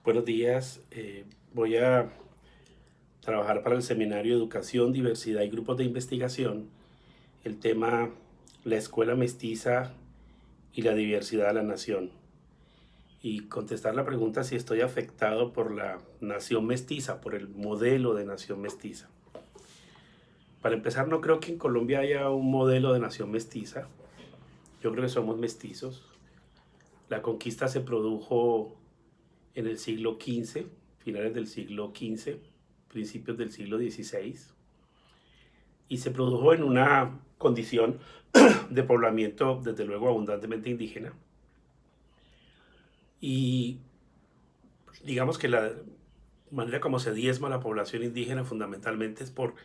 Buenos días. Voy a trabajar para el seminario Educación, Diversidad y Grupos de Investigación el tema la escuela mestiza y la diversidad de la nación. Y contestar la pregunta si estoy afectado por la nación mestiza, por el modelo de nación mestiza. Para empezar, no creo que en Colombia haya un modelo de nación mestiza. Yo creo que somos mestizos. La conquista se produjo en el siglo XV, finales del siglo XV, principios del siglo XVI, y se produjo en una condición de poblamiento, desde luego, abundantemente indígena. Y digamos que la manera como se diezma la población indígena fundamentalmente es por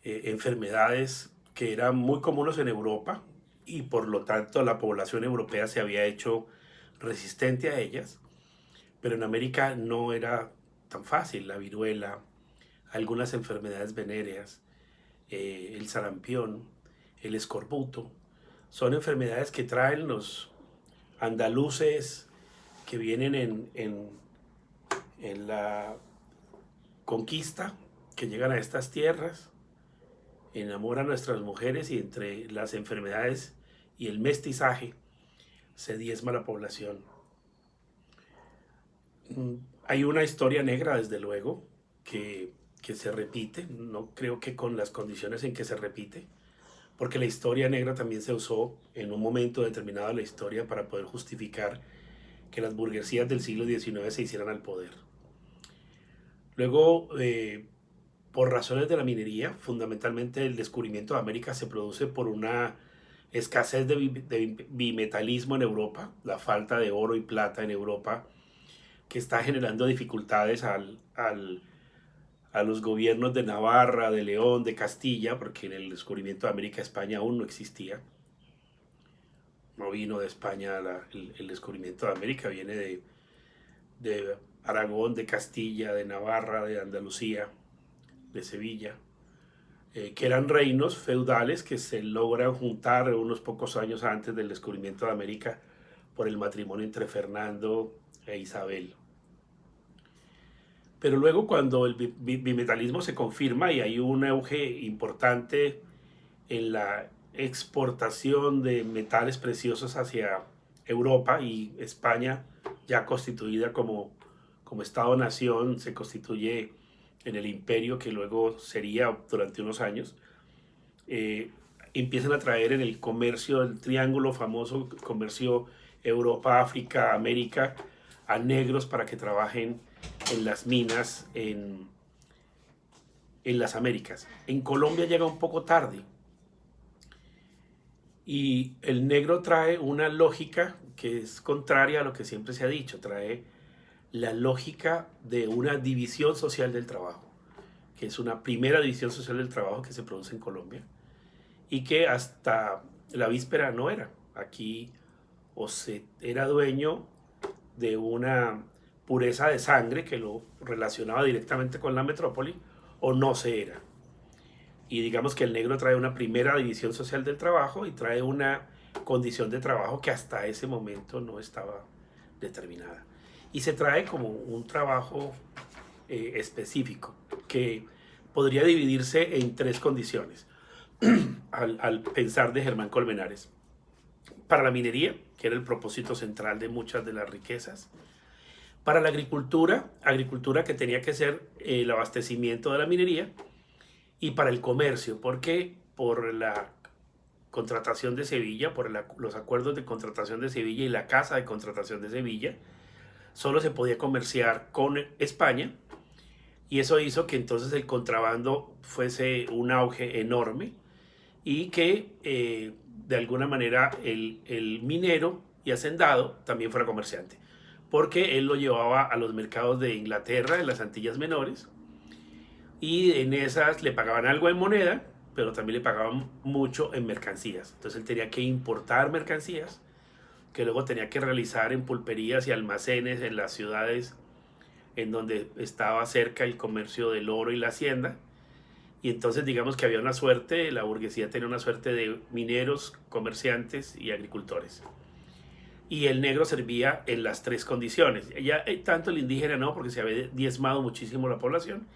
enfermedades que eran muy comunes en Europa y por lo tanto la población europea se había hecho resistente a ellas, pero en América no era tan fácil. La viruela, algunas enfermedades venéreas, el sarampión, el escorbuto, son enfermedades que traen los andaluces que vienen en la conquista, que llegan a estas tierras, enamoran a nuestras mujeres y entre las enfermedades y el mestizaje se diezma la población. Hay una historia negra, desde luego, que se repite, no creo que con las condiciones en que se repite, porque la historia negra también se usó en un momento determinado de la historia para poder justificar que las burguesías del siglo XIX se hicieran al poder. Luego, por razones de la minería, fundamentalmente el descubrimiento de América se produce por una escasez de bimetalismo en Europa, la falta de oro y plata en Europa, que está generando dificultades a los gobiernos de Navarra, de León, de Castilla, porque en el descubrimiento de América España aún no existía. No vino de España el descubrimiento de América, viene de Aragón, de Castilla, de Navarra, de Andalucía, de Sevilla, que eran reinos feudales que se logran juntar unos pocos años antes del descubrimiento de América por el matrimonio entre Fernando e Isabel. Pero luego cuando el bimetalismo se confirma y hay un auge importante en la exportación de metales preciosos hacia Europa, y España, ya constituida como Estado-nación, se constituye en el imperio que luego sería durante unos años, eh, empiezan a traer en el comercio, el triángulo famoso, comercio Europa, África, América, a negros para que trabajen en las minas en las Américas. En Colombia llega un poco tarde, y el negro trae una lógica que es contraria a lo que siempre se ha dicho, trae la lógica de una división social del trabajo, que es una primera división social del trabajo que se produce en Colombia y que hasta la víspera no era. Aquí o se era dueño de una pureza de sangre que lo relacionaba directamente con la metrópoli, o no se era. Y digamos que el negro trae una primera división social del trabajo y trae una condición de trabajo que hasta ese momento no estaba determinada. Y se trae como un trabajo específico que podría dividirse en tres condiciones al pensar de Germán Colmenares. Para la minería, que era el propósito central de muchas de las riquezas. Para la agricultura, agricultura que tenía que ser el abastecimiento de la minería. Y para el comercio, porque por la contratación de Sevilla, por los acuerdos de contratación de Sevilla y la casa de contratación de Sevilla, solo se podía comerciar con España, y eso hizo que entonces el contrabando fuese un auge enorme y que de alguna manera el minero y hacendado también fuera comerciante, porque él lo llevaba a los mercados de Inglaterra, en las Antillas Menores, y en esas le pagaban algo en moneda, pero también le pagaban mucho en mercancías. Entonces él tenía que importar mercancías que luego tenía que realizar en pulperías y almacenes en las ciudades en donde estaba cerca el comercio del oro y la hacienda. Y entonces digamos que había una suerte, la burguesía tenía una suerte de mineros, comerciantes y agricultores. y el negro servía en las tres condiciones. Ya tanto el indígena no, porque se había diezmado muchísimo la población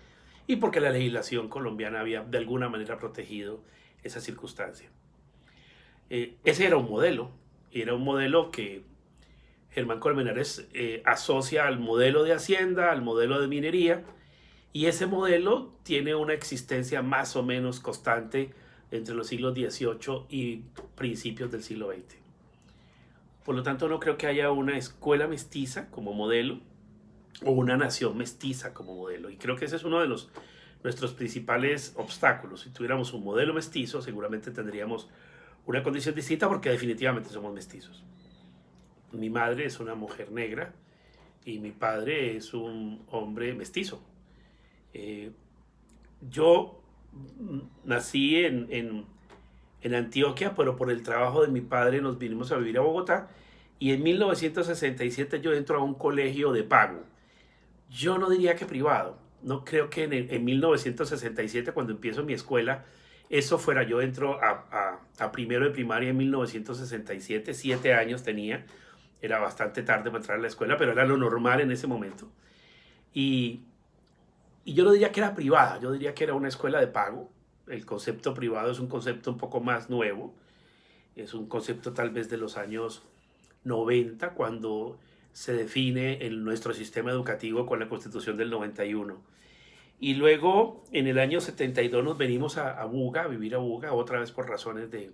y porque la legislación colombiana había de alguna manera protegido esa circunstancia. Ese era un modelo que Germán Colmenares asocia al modelo de hacienda, al modelo de minería, y ese modelo tiene una existencia más o menos constante entre los siglos XVIII y principios del siglo XX. Por lo tanto, no creo que haya una escuela mestiza como modelo o una nación mestiza como modelo. Y creo que ese es uno de nuestros principales obstáculos. Si tuviéramos un modelo mestizo, seguramente tendríamos una condición distinta porque definitivamente somos mestizos. Mi madre es una mujer negra y mi padre es un hombre mestizo. Eh, yo nací en Antioquia, pero por el trabajo de mi padre nos vinimos a vivir a Bogotá y en 1967 yo entro a un colegio de pago. Yo no diría que privado, no creo que en 1967 cuando empiezo mi escuela, eso fuera, yo entro a primero de primaria en 1967, 7 años tenía, era bastante tarde para entrar a la escuela, pero era lo normal en ese momento. Y, y yo no diría que era privada, yo diría que era una escuela de pago. El concepto privado es un concepto un poco más nuevo, es un concepto tal vez de los años 90, cuando se define en nuestro sistema educativo con la Constitución del 91. Y luego, en el año 72, nos venimos a Buga, a vivir a Buga, otra vez por razones de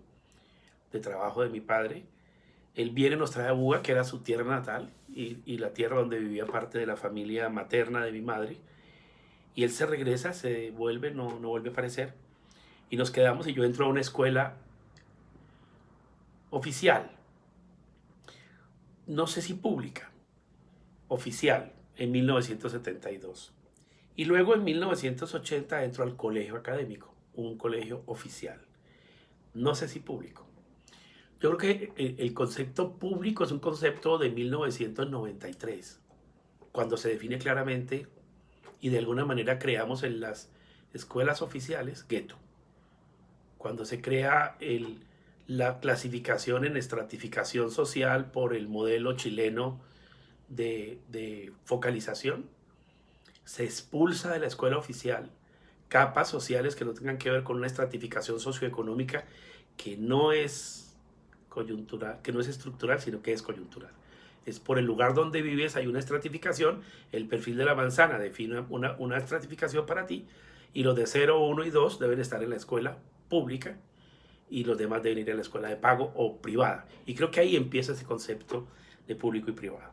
trabajo de mi padre. Él viene y nos trae a Buga, que era su tierra natal, y la tierra donde vivía parte de la familia materna de mi madre. Y él se regresa, se vuelve, no vuelve a aparecer. Y nos quedamos, y yo entro a una escuela oficial, no sé si pública, oficial, en 1972. Y luego en 1980 entro al colegio académico, un colegio oficial, no sé si público. Yo creo que el concepto público es un concepto de 1993, cuando se define claramente y de alguna manera creamos en las escuelas oficiales gueto. Cuando se crea la clasificación en estratificación social por el modelo chileno de focalización, se expulsa de la escuela oficial capas sociales que no tengan que ver con una estratificación socioeconómica que no es coyuntural, que no es estructural, sino que es coyuntural. Es por el lugar donde vives, hay una estratificación, el perfil de la manzana define una estratificación para ti, y los de 0, 1 y 2 deben estar en la escuela pública y los demás deben ir a la escuela de pago o privada. Y creo que ahí empieza ese concepto de público y privado.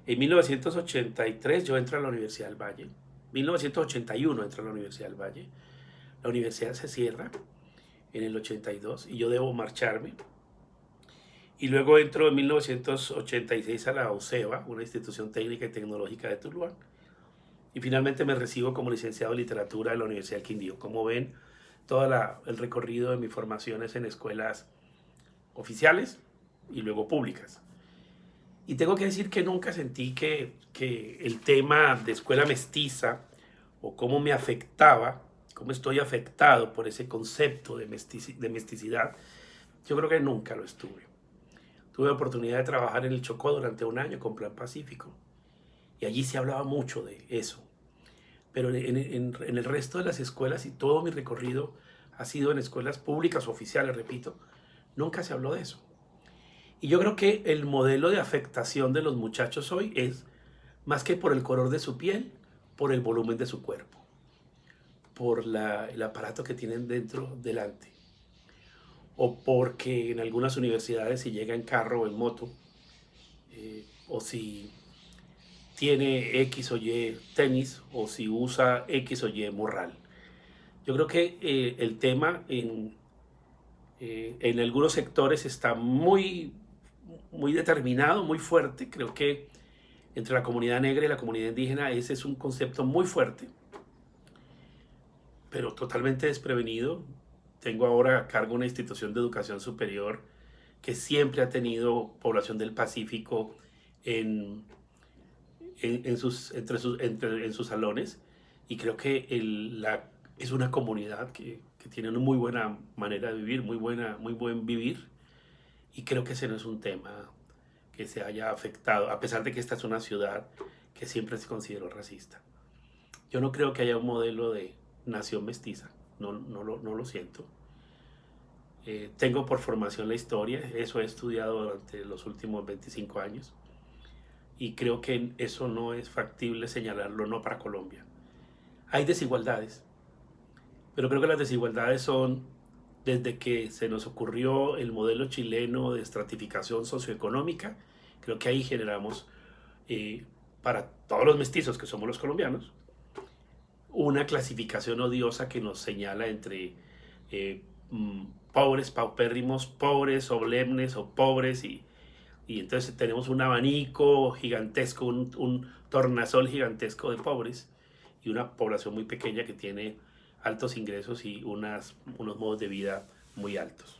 En 1983 yo entro a la Universidad del Valle. 1981 entro a la Universidad del Valle. La universidad se cierra en el 82 y yo debo marcharme. Y luego entro en 1986 a la UCEBA, una institución técnica y tecnológica de Tuluá. Y finalmente me recibo como licenciado en literatura de la Universidad del Quindío. Como ven, todo el recorrido de mi formación es en escuelas oficiales y luego públicas. Y tengo que decir que nunca sentí que el tema de escuela mestiza o cómo me afectaba, cómo estoy afectado por ese concepto de mesticidad, yo creo que nunca lo estuve. Tuve oportunidad de trabajar en el Chocó durante un año con Plan Pacífico y allí se hablaba mucho de eso. Pero en el resto de las escuelas y todo mi recorrido ha sido en escuelas públicas o oficiales, repito, nunca se habló de eso. Y yo creo que el modelo de afectación de los muchachos hoy es más que por el color de su piel, por el volumen de su cuerpo, por el aparato que tienen delante, o porque en algunas universidades si llega en carro o en moto, o si tiene X o Y tenis, o si usa X o Y morral. Yo creo que el tema en algunos sectores está muy determinado, muy fuerte. Creo que entre la comunidad negra y la comunidad indígena ese es un concepto muy fuerte, pero totalmente desprevenido. Tengo ahora a cargo una institución de educación superior que siempre ha tenido población del Pacífico en sus salones, y creo que es una comunidad que tiene una muy buena manera de vivir, muy buen vivir, y creo que ese no es un tema que se haya afectado, a pesar de que esta es una ciudad que siempre se consideró racista. Yo no creo que haya un modelo de nación mestiza, no lo siento. Tengo por formación la historia, eso he estudiado durante los últimos 25 años y creo que eso no es factible señalarlo, no para Colombia. Hay desigualdades, pero creo que las desigualdades son desde que se nos ocurrió el modelo chileno de estratificación socioeconómica. Creo que ahí generamos, para todos los mestizos que somos los colombianos, una clasificación odiosa que nos señala entre pobres, paupérrimos, pobres, solemnes o pobres, y entonces tenemos un abanico gigantesco, un tornasol gigantesco de pobres y una población muy pequeña que tiene altos ingresos y unos modos de vida muy altos.